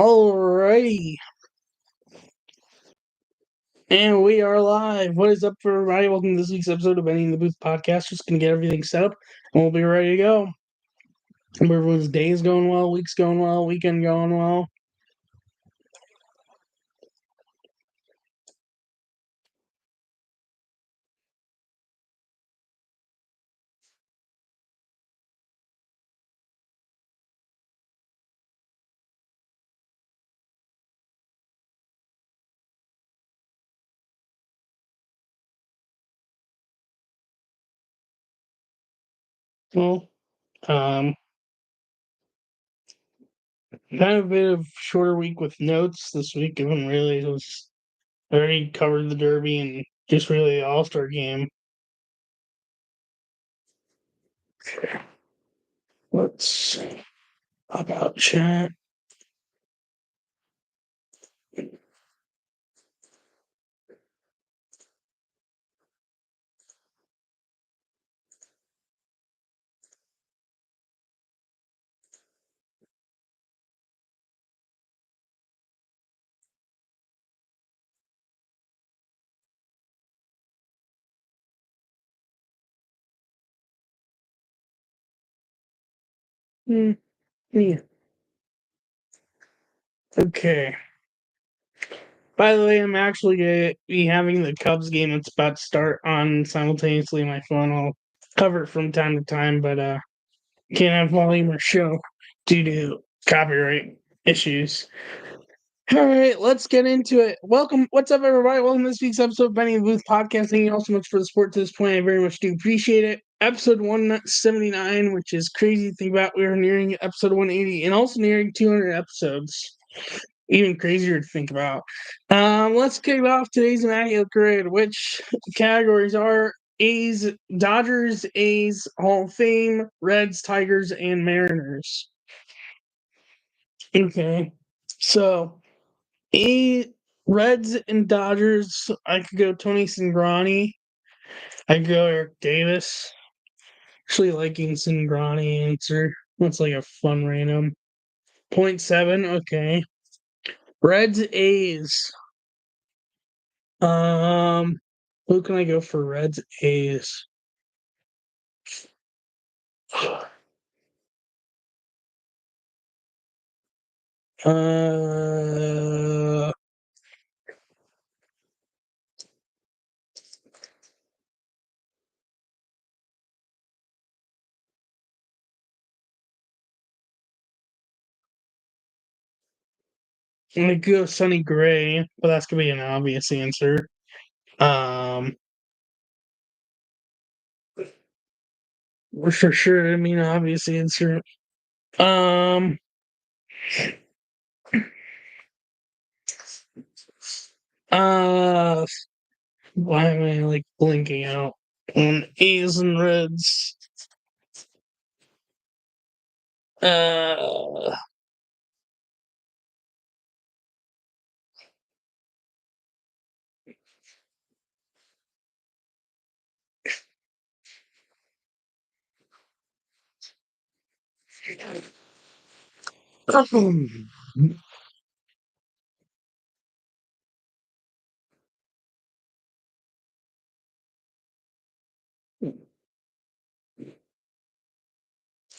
Alrighty, and we are live. What is up, everybody? Welcome to this week's episode of Benny in the Booth podcast. Just gonna get everything set up, and we'll be ready to go. Everyone's day's going well, week's going well, weekend going well. Well, kind of a bit of shorter week with notes this week. Given really it was I already covered the Derby and just really the All-Star game. Let's hop out chat. Yeah. Okay. By the way, I'm actually going to be having the Cubs game that's about to start on simultaneously my phone. I'll cover it from time to time, but can't have volume or show due to copyright issues. All right, let's get into it. Welcome. What's up, everybody? Welcome to this week's episode of Benny and the Booth podcast. Thank you all so much for the support to this point. I very much do appreciate it. Episode 179, which is crazy to think about. We are nearing episode 180 and also nearing 200 episodes. Even crazier to think about. Let's kick off today's Immaculate Grid, which categories are A's, Dodgers, A's, Hall of Fame, Reds, Tigers, and Mariners. Okay, so Reds and Dodgers, I could go Tony Cingrani. I could go Eric Davis. Actually liking Cingrani answer. That's like a fun random. 0.7, okay. Reds, A's. Who can I go for Reds, A's? Uh, I'm gonna go Sonny Gray, but that's gonna be an obvious answer. For sure, I mean, obvious answer. Um, uh, why am I like blinking out on A's and Reds? Uh,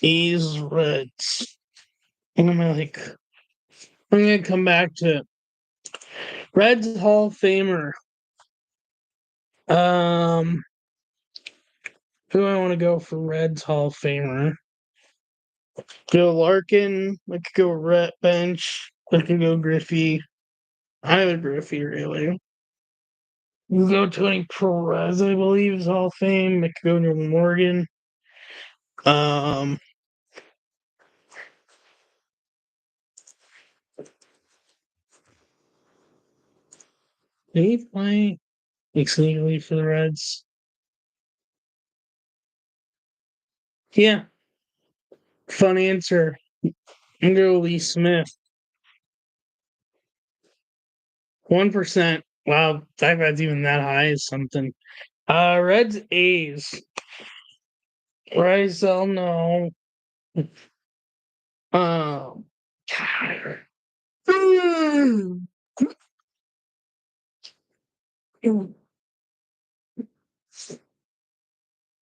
A's, Reds. And I'm like, I'm gonna come back to Reds Hall of Famer. Um, who do I want to go for Reds Hall of Famer? Go Larkin. I could go Rhett Bench. I could go Griffey. Either Griffey, really. You go Tony Perez, I believe, is Hall of Fame. I could go Neil Morgan. Um, did he play sneakily for the Reds? Yeah. Fun answer. I'm gonna go Lee Smith. 1%. Wow, that guy's even that high is something. Reds A's. Rizal, no. Um,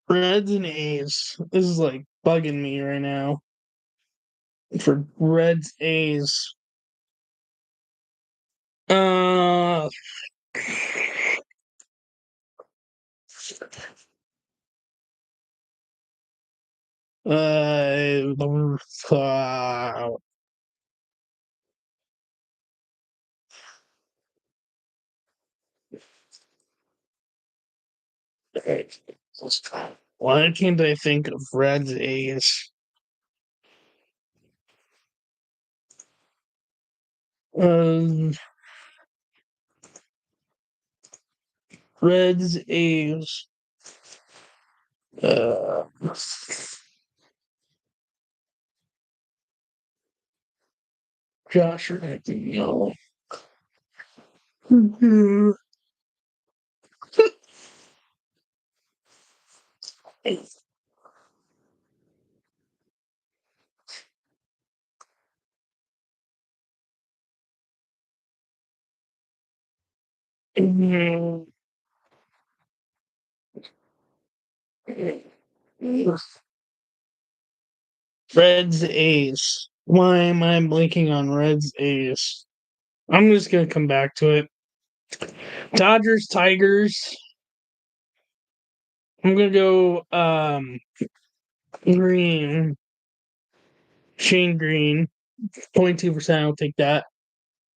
Reds and A's. This is like bugging me right now. For Reds A's. Uh uh why can't I think of Reds A's? Um Reds A's. Uh Josh Reddick, no. Reds A's. Why am I blinking on Reds A's? I'm just gonna come back to it. Dodgers Tigers. I'm gonna go Green. Shane Green. 0.2%. I'll take that.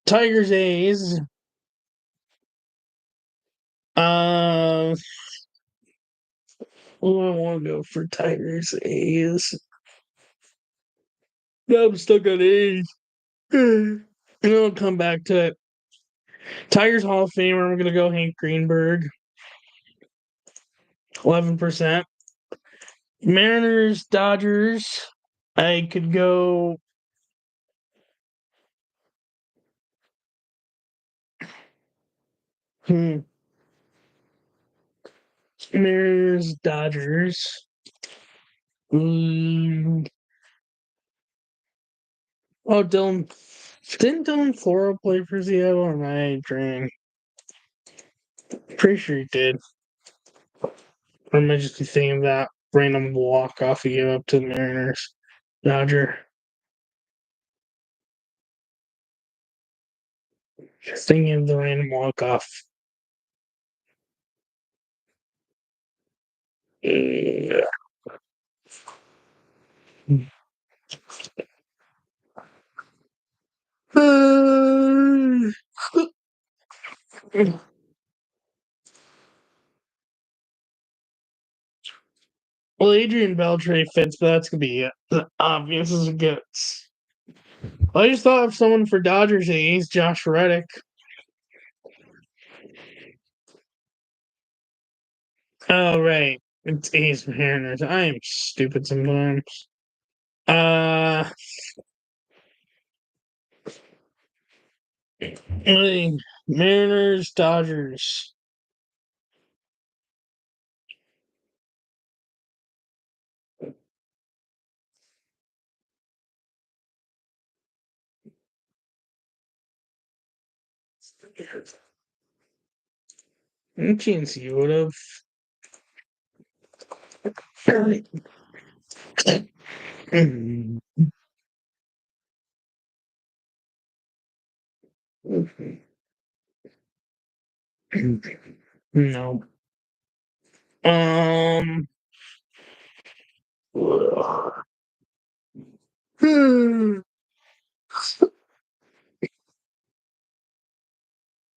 Tigers A's. Uh what do I want to go for Tigers A's? No, I'm stuck on A's. And then I'll come back to it. Tigers Hall of Famer, I'm gonna go Hank Greenberg. 11%. Mariners, Dodgers. I could go Mariners, Dodgers. Mm. Oh, didn't Dylan Floro play for Seattle or am I dreaming? Pretty sure he did. Or am I just thinking of that random walk-off he gave up to the Mariners? Dodger. Just thinking of the random walk-off. Yeah. Well, Adrian Beltre fits, but that's gonna be obvious as it gets. I just thought of someone for Dodgers A's, Josh Reddick. Oh right, it's A's Mariners. I am stupid sometimes. Uh, Mariners, Dodgers. Any chance you would have? No. Um.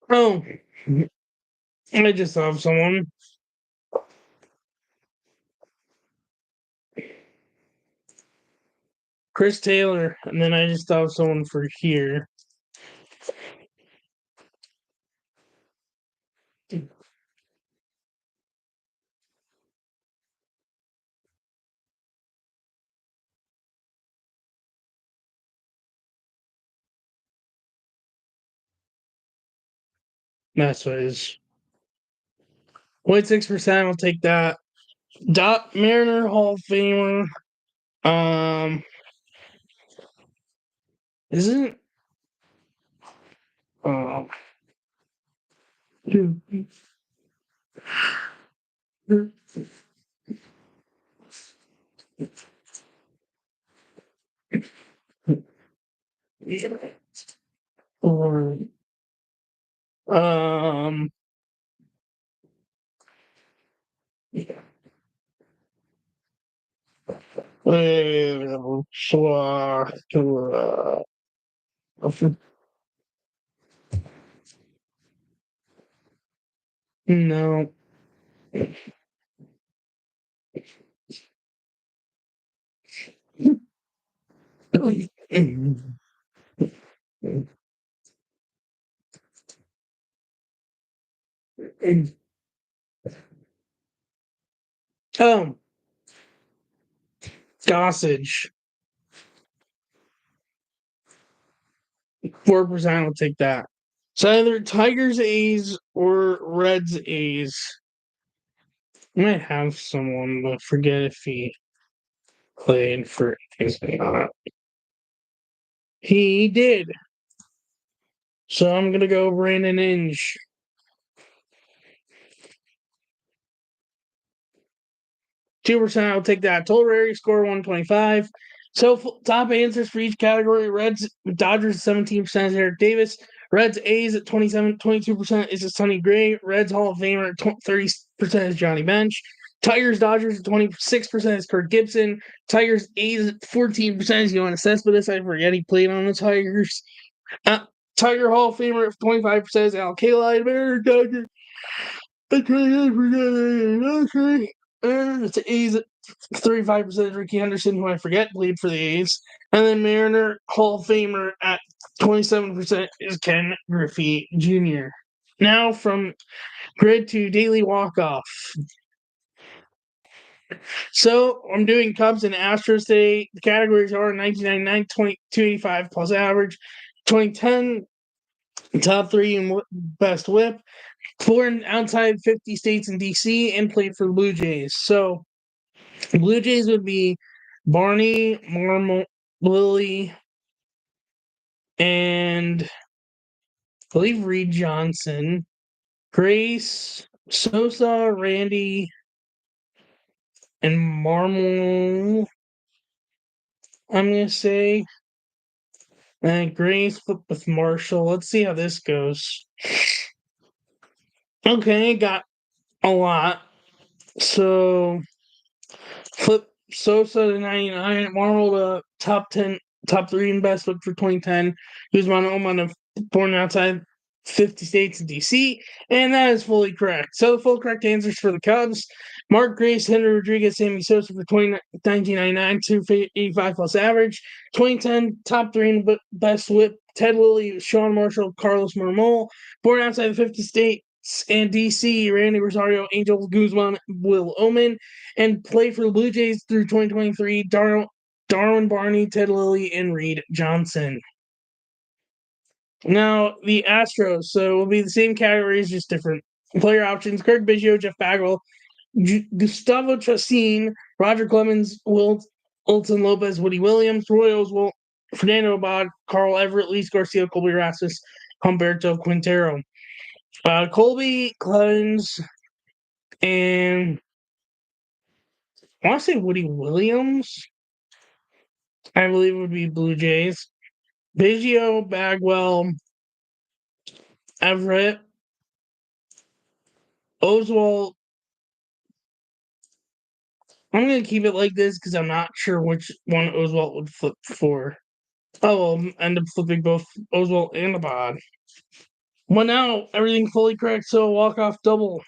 Oh, I just thought of someone. Chris Taylor, and then I just thought of someone for here. That's what it is. 0.6%. I'll take that. Dot Mariner Hall of Famer. Um, isn't Um, um, no. Oh, Gossage. 4% will take that. So either Tigers A's or Reds A's. I might have someone, but forget if he played for A's or not. He did. So I'm gonna go Brandon Inge. 2%, I'll take that. Total rarity score 125. So top answers for each category: Reds, Dodgers 17% is Eric Davis. Reds A's at 22% is Sonny Gray. Reds Hall of Famer at 30% is Johnny Bench. Tigers Dodgers at 26% is Kirk Gibson. Tigers A's at 14% is Yoenis Cespedes. I forget he played on the Tigers. Uh, Tiger Hall of Famer at 25% is Al Kaline. Dodgers. It's A's at 35% Ricky Henderson, who I forget played for the A's. And then Mariner Hall of Famer at 27% is Ken Griffey Jr. Now from grid to daily walk-off. So I'm doing Cubs and Astros today. The categories are 1999, 285 plus average, 2010, top three and best whip, 4 outside 50 states in DC, and played for the Blue Jays. So the Blue Jays would be Barney, Marmol, Lily, and I believe Reed Johnson, Grace, Sosa, Randy, and Marmol. I'm going to say. And Grace flip with Marshall. Let's see how this goes. Okay, got a lot. So flip Sosa to 99, Marvel to top 10, top 3 in best look for 2010. Guzman Oman born outside 50 states in DC, and that is fully correct. So the full correct answers for the Cubs: Mark Grace, Henry Rodriguez, Sammy Sosa for 1999, 285 plus average. 2010, top 3 in best whip: Ted Willie, Sean Marshall, Carlos Marmol. Born outside the 50 states and DC, Randy Rosario, Angel Guzman, Will Oman, and played for the Blue Jays through 2023, Darwin Barney, Ted Lilly, and Reed Johnson. Now, the Astros, so it will be the same categories, just different player options. Kirk Biggio, Jeff Bagwell, Gustavo Chacin, Roger Clemens, Wilton Lopez, Woody Williams, Roy Oswalt, Fernando Abad, Carl Everett, Luis Garcia, Colby Rasmus, Humberto Quintero. Colby, Clemens, and I want to say Woody Williams, I believe would be Blue Jays. Biggio, Bagwell, Everett, Oswalt. I'm going to keep it like this because I'm not sure which one Oswalt would flip for. Oh, I'll end up flipping both Oswalt and Abad. Well, now everything fully correct, so walk-off double.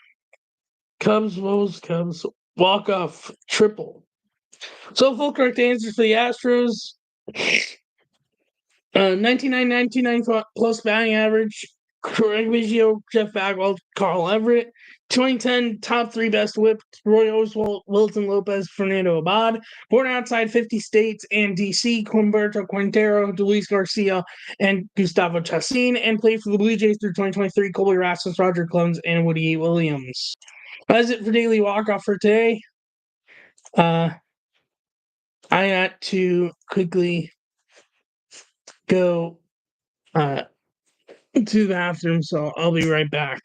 Cubs, what was Cubs? Walk-off triple. So full correct answers for the Astros. 1999 plus batting average, Craig Biggio, Jeff Bagwell, Carl Everett. 2010 top 3 best whip, Roy Oswalt, Wilton Lopez, Fernando Abad. Born outside 50 states and DC, Humberto Quintero, Luis Garcia, and Gustavo Chacin, and played for the Blue Jays through 2023, Colby Rasmus, Roger Clemens, and Woody Williams. That's it for Daily Walk-Off for today. I got to quickly go to the bathroom, so I'll be right back.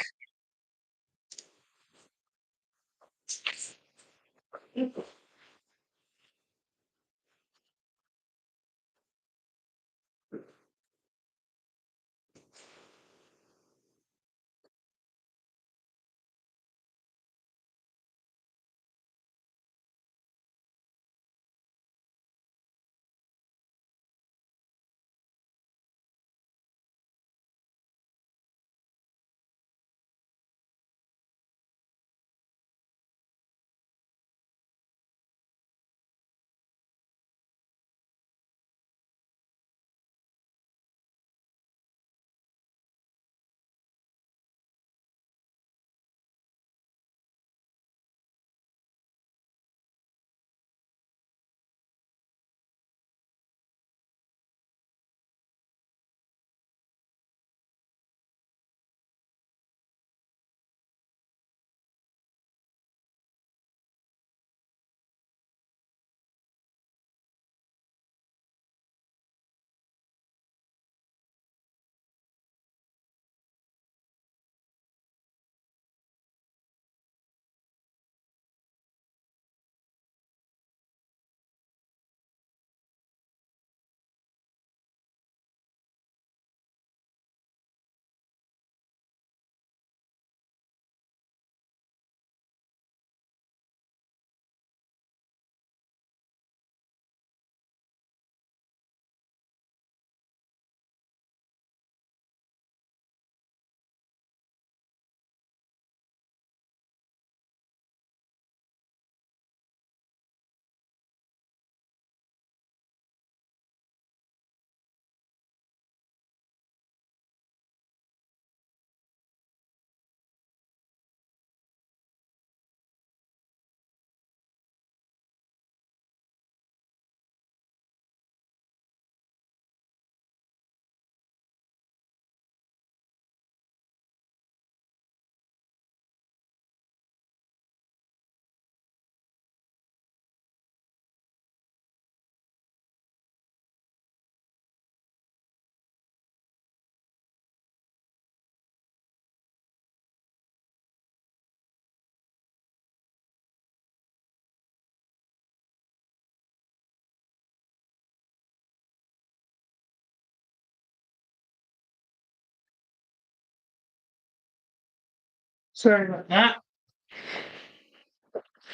Sorry about that.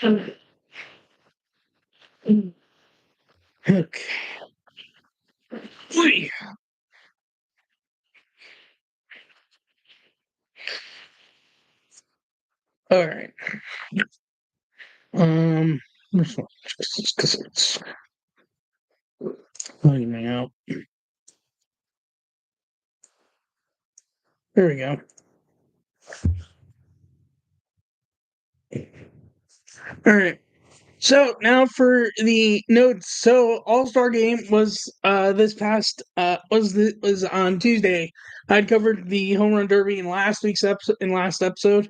Okay. All right. This one, just because it's letting me out. There we go. All right. So now for the notes. So All-Star Game was this past was on Tuesday. I'd covered the home run derby in last week's episode. In last episode,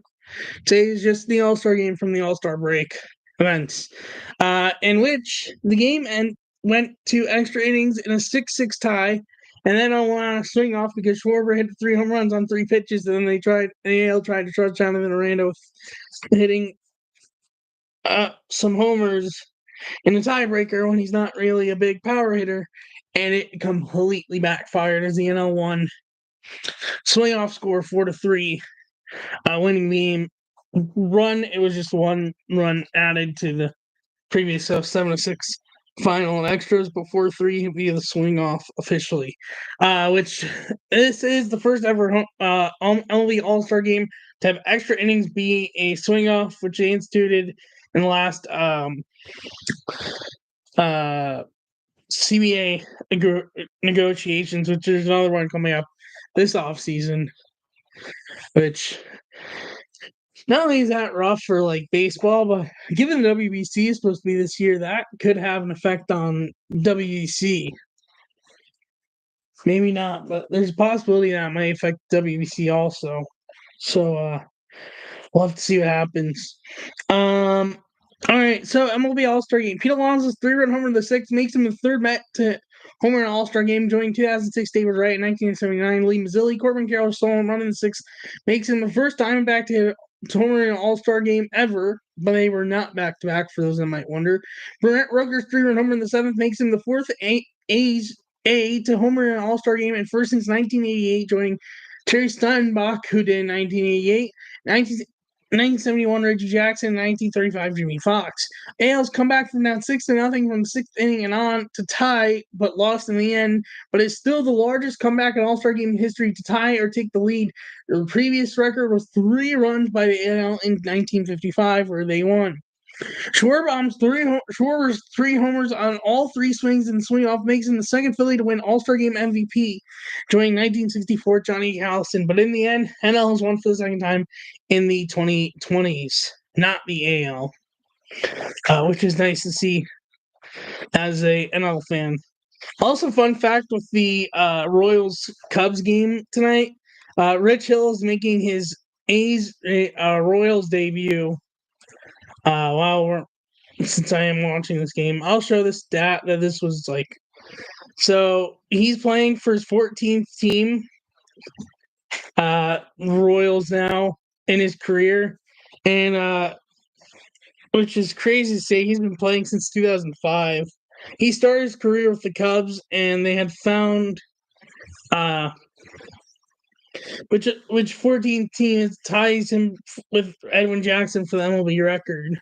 today is just the All-Star Game from the All-Star break events, in which the game went to extra innings in a 6-6 tie, and then on a swing off because Schwarber hit 3 home runs on 3 pitches, and then the AL tried to trust Jonathan Orlando with hitting some homers in a tiebreaker when he's not really a big power hitter, and it completely backfired as the NL won. Swing off score 4-3, winning the game. It was just 1 run added to the previous 7-6 final and extras before 3 via the swing off officially. Which this is the first ever MLB All-Star game to have extra innings be a swing off, which they instituted in the last CBA negotiations, which there's another one coming up this offseason, which not only is that rough for like baseball, but given the WBC is supposed to be this year, that could have an effect on WBC. Maybe not, but there's a possibility that might affect WBC also. So we'll have to see what happens. All right, so MLB All-Star Game. Pete Alonso's 3-run homer in the 6th makes him the third Met to homer in an All-Star game. Joining 2006, David Wright in 1979. Lee Mazzilli, Corbin Carroll stole home run in the sixth, makes him the first Diamondback to homer in an All-Star game ever, but they were not back-to-back for those that might wonder. Brent Rooker's 3-run homer in the seventh makes him the fourth A to homer in an All-Star game and first since 1988, joining Terry Steinbach, who did in 1988, 1971 Reggie Jackson, 1935 Jimmy Fox. AL's come back from down 6-0 from the sixth inning and on to tie, but lost in the end. But it's still the largest comeback in All-Star game history to tie or take the lead. The previous record was 3 runs by the AL in 1955, where they won. Schwarber's 3 homers on all 3 swings and swing off makes him the second Philly to win All-Star Game MVP, joining 1964 Johnny Allison. But in the end, NL has won for the second time in the 2020s, not the AL, which is nice to see as a NL fan. Also, fun fact with the Royals-Cubs game tonight, Rich Hill is making his Royals debut. Since I am watching this game, I'll show this stat that this was like. So he's playing for his 14th team, Royals now in his career, and which is crazy to say. He's been playing since 2005. He started his career with the Cubs, and they had found which 14th team ties him with Edwin Jackson for the MLB record.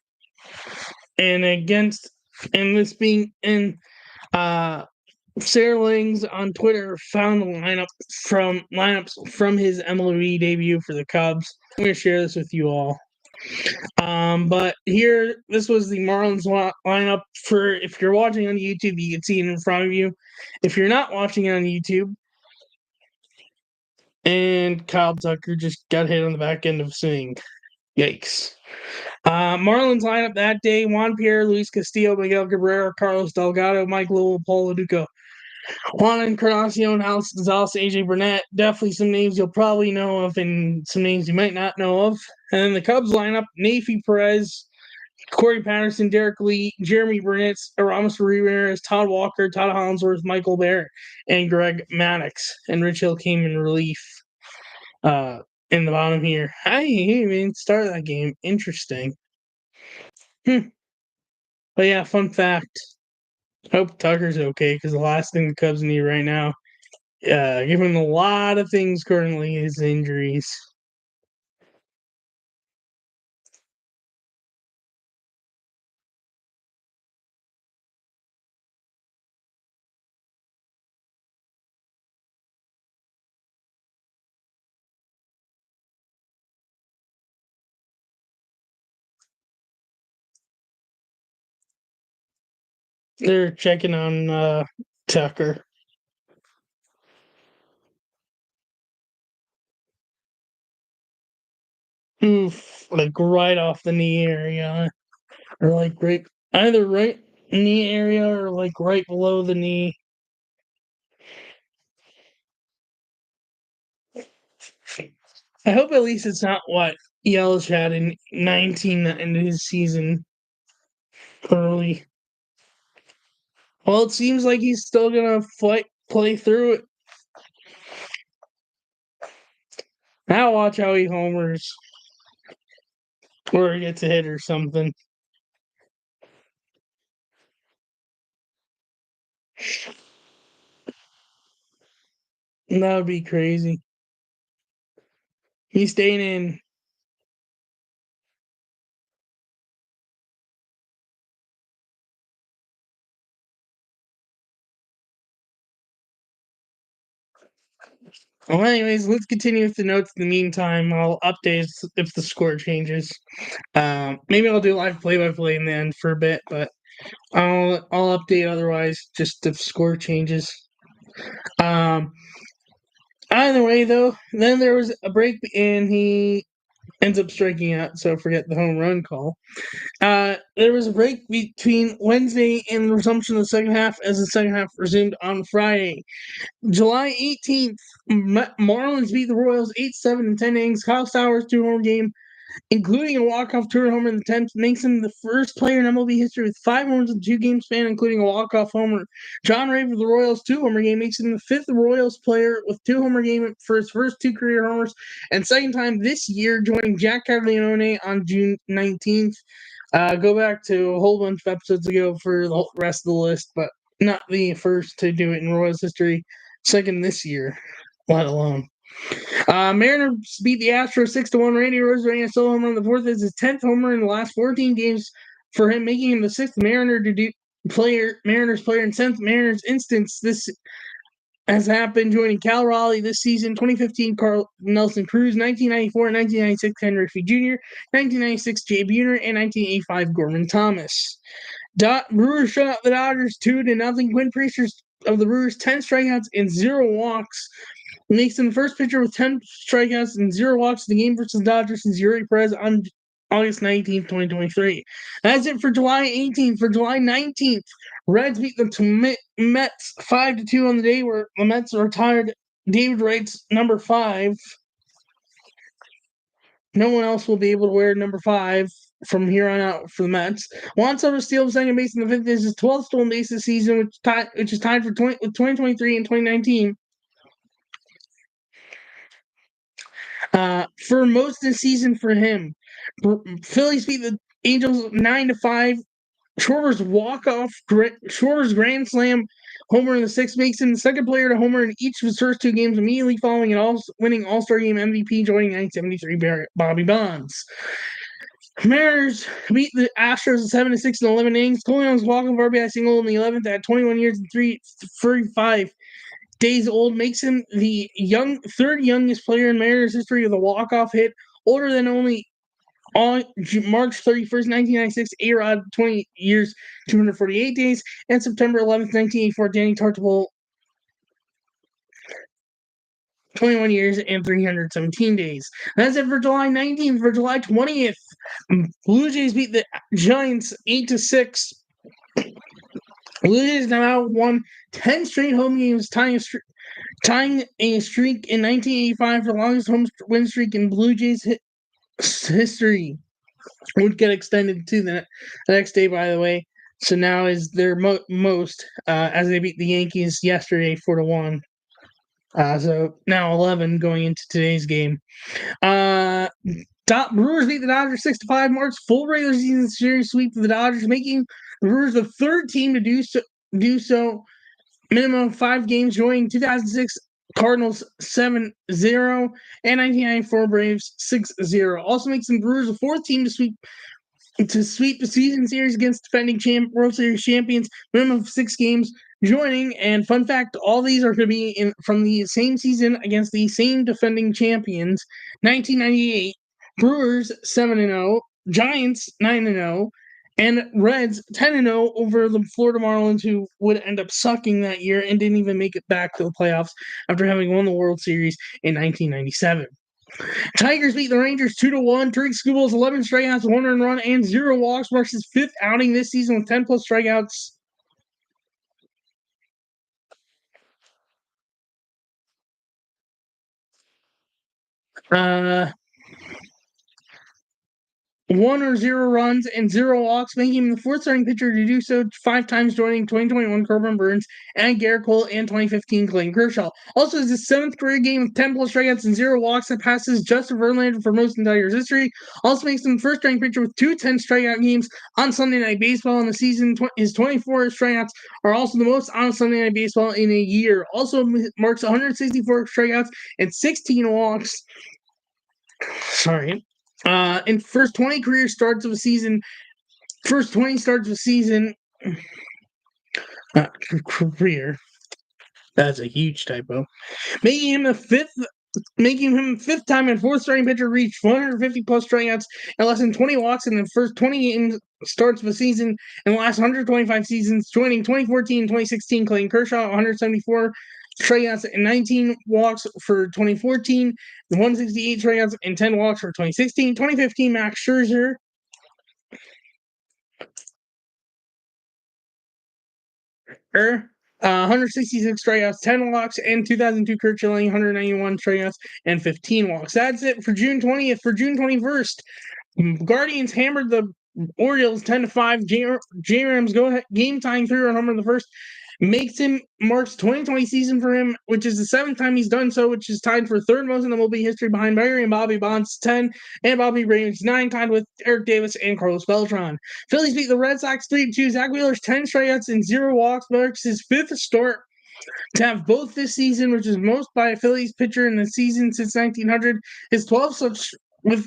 And this being in Sarah Lings on Twitter found the lineups from his MLB debut for the Cubs. I'm going to share this with you all. But here, this was the Marlins lineup for, if you're watching on YouTube, you can see it in front of you. If you're not watching it on YouTube, and Kyle Tucker just got hit on the back end of swing. Yikes. Marlins lineup that day: Juan Pierre, Luis Castillo, Miguel Cabrera, Carlos Delgado, Mike Lowell, Paul Loduco, Juan Encarnacion, Alex Gonzalez, AJ Burnett. Definitely some names you'll probably know of and some names you might not know of. And then the Cubs lineup: Neifi Perez, Corey Patterson, Derek Lee, Jeremy Burnett, Aramis Ramirez, Todd Walker, Todd Hollinsworth, Michael Barrett, and Greg Maddux. And Rich Hill came in relief. In the bottom here. Hey, man, start that game. Interesting. But yeah, fun fact. Hope Tucker's okay, because the last thing the Cubs need right now, given a lot of things currently, is injuries. They're checking on Tucker. Oof, like right off the knee area. Or like either right knee area or like right below the knee. I hope at least it's not what Yelich had in 19 into his season early. Well, it seems like he's still gonna play through it. Now watch how he homers. Or he gets a hit or something. That would be crazy. He's staying in. Well, anyways, let's continue with the notes. In the meantime, I'll update if the score changes. Maybe I'll do live play-by-play in the end for a bit, but I'll update otherwise just if score changes. Either way, though, then there was a break and he ends up striking out, so forget the home run call. There was a break between Wednesday and the resumption of the second half as the second half resumed on Friday. July 18th, Marlins beat the Royals 8-7 in 10 innings. Kyle Stowers 2-home game. including a walk-off two-run homer in the 10th, makes him the first player in MLB history with 5 homers in 2 game span, including a walk-off homer. John Ray for the Royals' 2-homer game makes him the 5th Royals player with 2-homer game for his first 2 career homers, and second time this year, joining Jack Caglianone on June 19th. Go back to a whole bunch of episodes ago for the rest of the list, but not the first to do it in Royals history. Second this year, let alone. Mariners beat the Astros 6-1. Randy Rosarena solo homer on the 4th is his 10th homer in the last 14 games for him, making him the 6th Mariners player in 10th Mariners instance. This has happened, joining Cal Raleigh this season, 2015 Carl Nelson Cruz, 1994 and 1996 Ken Griffey Jr., 1996 Jay Buhner, and 1985 Gorman Thomas. Brewers shut out the Dodgers 2-0. Quinn Priester of the Brewers, 10 strikeouts and 0 walks. Makes him the first pitcher with 10 strikeouts and 0 walks in the game versus Dodgers since Yuri Perez on August 19th, 2023. That's it for July 18th. For July 19th, Reds beat the Mets 5-2 on the day where the Mets retired David Wright's number 5. No one else will be able to wear number 5 from here on out for the Mets. Juan Soto steals second base in the 5th. This is his 12th stolen base this season, which is tied with 2023 and 2019. For most of the season for him, Phillies beat the Angels 9-5. Schwarber's grand slam homer in the 6th makes him the second player to homer in each of his first 2 games, immediately following an winning All-Star Game MVP, joining 1973 Bobby Bonds. Mariners beat the Astros 7-6 in 11 innings. Colon's walk-off RBI single in the 11th at 21 years and 35 days old makes him the third youngest player in Mariners history with a walk-off hit, older than only on March 31st, 1996, A-Rod, 20 years, 248 days, and September 11th, 1984, Danny Tartabull, 21 years and 317 days. That's it for July 19th. For July 20th, Blue Jays beat the Giants 8-6. Blue Jays now won 10 straight home games, tying a streak in 1985 for the longest home win streak in Blue Jays history. Would get extended to the next day, by the way. So now is their most, as they beat the Yankees yesterday 4-1. So now 11 going into today's game. Brewers beat the Dodgers 6-5. Marks full regular season series sweep for the Dodgers, making the Brewers the third team to do so. Minimum 5 games, joining 2006 Cardinals 7-0 and 1994 Braves 6-0. Also makes them Brewers the 4th team to sweep the season series against defending World Series champions. Minimum of 6 games, joining. And fun fact, all these are going to be from the same season against the same defending champions. 1998 Brewers 7-0, Giants 9-0. And Reds 10-0 over the Florida Marlins, who would end up sucking that year and didn't even make it back to the playoffs after having won the World Series in 1997. Tigers beat the Rangers 2-1. Tariq Skubal's 11 strikeouts, 1 earned run, and 0 walks marks his 5th outing this season with 10+ strikeouts. Uh, 1 or 0 runs and 0 walks, making him the 4th starting pitcher to do so 5 times, joining 2021 Corbin Burns and Garrett Cole and 2015 Clayton Kershaw. Also, is his 7th career game with 10+ strikeouts and 0 walks that passes Justin Verlander for most in Tigers history. Also makes him the 1st starting pitcher with 2 10-strikeout games on Sunday Night Baseball in the season. His 24 strikeouts are also the most on Sunday Night Baseball in a year. Also marks 164 strikeouts and 16 walks. Sorry. In first 20 starts of a season, career. That's a huge typo. Making him the 5th time and 4th starting pitcher to reach 150+ strikeouts and less than 20 walks in the first 20 starts of a season in the last 125 seasons, joining 2014 and 2016 Clayton Kershaw, 174 strikeouts and 19 walks for 2014, 168 strikeouts and 10 walks for 2016. 2015 Max Scherzer. 166 strikeouts, 10 walks, and 2002 Kurt Schilling, 191 strikeouts, and 15 walks. That's it for June 20th. For June 21st, Guardians hammered the Orioles 10-5. J-Rams go game tying 3-run homer in the first. Marks 2020 season for him, which is the 7th time he's done so, which is tied for third most in MLB history behind Barry and Bobby Bonds 10 and Bobby Raines 9, tied with Eric Davis and Carlos Beltran. Phillies beat the Red Sox 3-2. Zach Wheeler's 10 strikeouts and 0 walks marks his 5th start to have both this season, which is most by a Phillies pitcher in the season since 1900. His 12 such with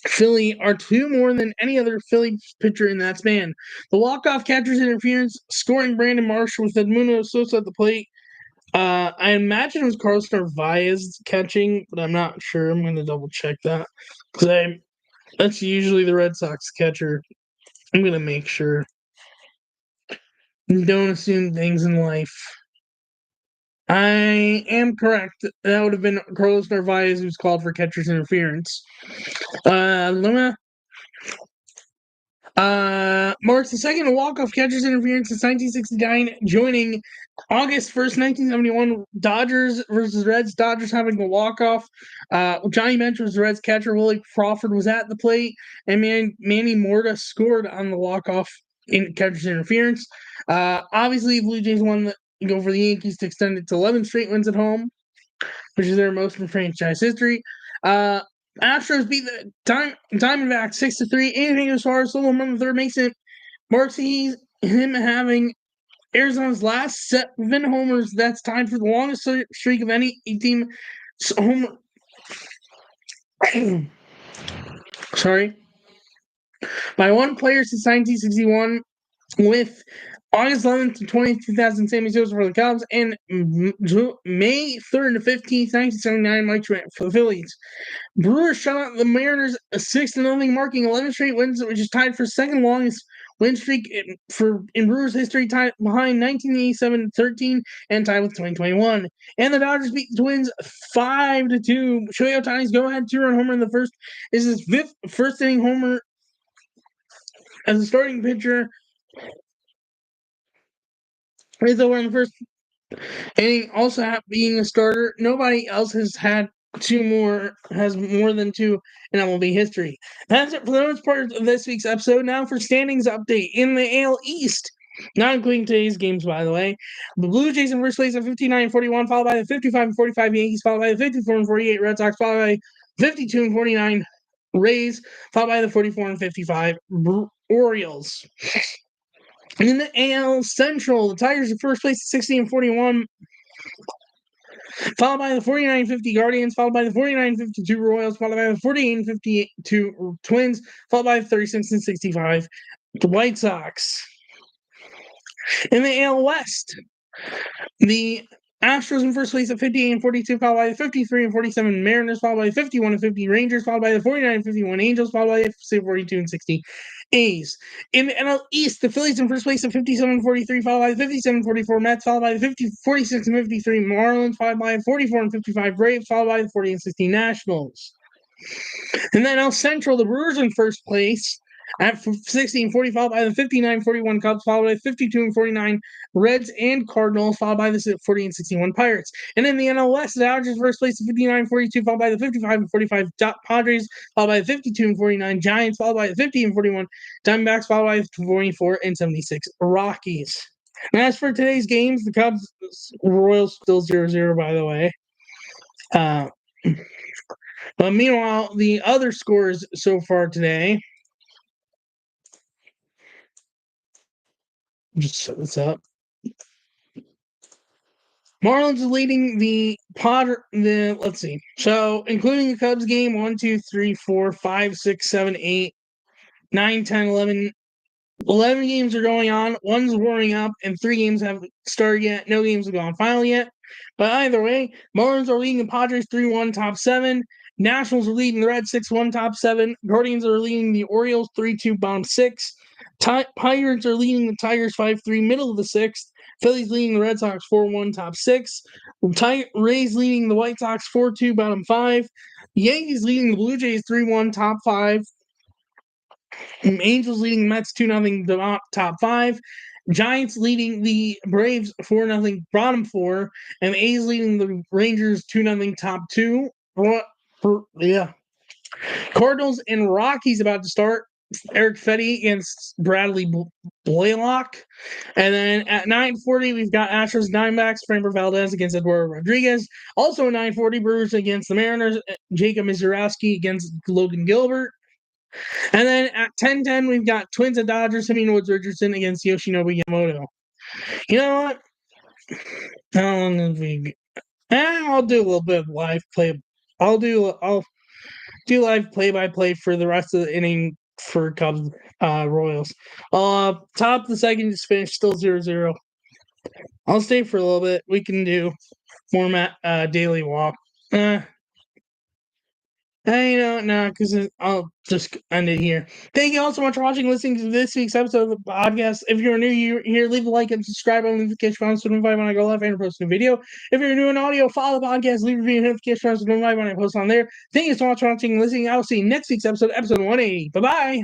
Philly are 2 more than any other Philly pitcher in that span. The walk-off catcher's interference, scoring Brandon Marsh with Edmundo Sosa at the plate. I imagine it was Carlos Narvaez catching, but I'm not sure. I'm going to double-check that. Because that's usually the Red Sox catcher. I'm going to make sure. Don't assume things in life. I am correct. That would have been Carlos Narvaez who's called for catcher's interference. Marks the second walk-off catcher's interference since 1969, joining August 1st, 1971, Dodgers versus Reds. Dodgers having a walk-off. Johnny Bench was the Reds catcher. Willie Crawford was at the plate, and Manny Morta scored on the walk-off in catcher's interference. Obviously, Blue Jays won go for the Yankees to extend it to 11 straight wins at home, which is their most in franchise history. Astros beat the Diamondbacks 6-3. Anything as far as solo home run the third makes it marks him having Arizona's last 7 homers. That's tied for the longest streak of any team homer. Sorry, by one player since 1961, with August 11th to 20th, 2000, Sammy Sosa for the Cubs, and May 3rd to 15th, 1979, Mike Trout for the Phillies. Brewers shut out the Mariners 6-0, marking 11 straight wins, which is tied for second longest win streak in Brewers history, tied behind 1987-13 and tied with 2021. And the Dodgers beat the Twins 5-2. Shohei Ohtani's go-ahead 2-run homer in the first is his 5th first-inning homer as a starting pitcher. Rizzo in the first inning, also being a starter. Nobody else has more than 2 in MLB history. That's it for the most part of this week's episode. Now for standings update in the AL East, not including today's games, by the way. The Blue Jays in first place at 59-41, followed by the 55-45 Yankees, followed by the 54-48 Red Sox, followed by 52-49 Rays, followed by the 44-55 Orioles. And in the AL Central, the Tigers in first place at 60-41, followed by the 49-50 Guardians, followed by the 49-52 Royals, followed by the 48-52 Twins, followed by the 36-65 the White Sox. In the AL West, the Astros in first place at 58-42, followed by the 53-47 Mariners, followed by the 51-50 Rangers, followed by the 49-51 Angels, followed by the 42-60 A's. In the NL East, the Phillies in first place at 57-43, followed by the 57-44 Mets, followed by the 46-53 Marlins, followed by the 44-55 Braves, followed by the 40-60 Nationals. In the NL Central, the Brewers in first place at 60-40, followed by the 59-41 Cubs, followed by the 52-49 Reds and Cardinals, followed by the 40-61 Pirates. And in the NL West, the Dodgers first place at 59-42, followed by the 55-45 Padres, followed by the 52-49 Giants, followed by the 50-41 Diamondbacks, followed by the 24-76 Rockies. And as for today's games, the Cubs Royals still 0-0, by the way. But meanwhile, the other scores so far today. Just set this up. Marlins is leading let's see. So, including the Cubs game, 1, 2, 3, 4, 5, 6, 7, 8, 9, 10, 11. 11 games are going on. One's warming up, and 3 games haven't started yet. No games have gone final yet. But either way, Marlins are leading the Padres 3-1, top 7. Nationals are leading the Reds 6-1, top 7. Guardians are leading the Orioles 3-2, bottom 6. Pirates are leading the Tigers 5-3, middle of the 6th. Phillies leading the Red Sox 4-1, top 6. Rays leading the White Sox 4-2, bottom 5. Yankees leading the Blue Jays 3-1, top 5. Angels leading the Mets 2-0, top 5. Giants leading the Braves 4-0, bottom 4, and the A's leading the Rangers 2-0, top 2. Yeah. Cardinals and Rockies about to start. Eric Fetty against Bradley Blaylock. And then at 9:40, we've got Astros Diamondbacks, Framber Valdez against Eduardo Rodriguez. Also at 9:40, Brewers against the Mariners, Jacob Mizurowski against Logan Gilbert. And then at 10:10, we've got Twins and Dodgers, Simeon Woods Richardson against Yoshinobu Yamamoto. You know what? How long have we? I'll do a little bit of live play. I'll do live play-by-play for the rest of the inning for Cubs Royals. Top of the second just finished still 0-0. I'll stay for a little bit. We can do format daily walk. Because I'll just end it here. Thank you all so much for watching, listening to this week's episode of the podcast. If you're new here, leave a like and subscribe on notification so notified when I go live and post a new video. If you're new in audio, follow the podcast, leave a review and notification so notified when I post on there. Thank you so much for watching and listening. I'll see you next week's episode 180. Bye-bye.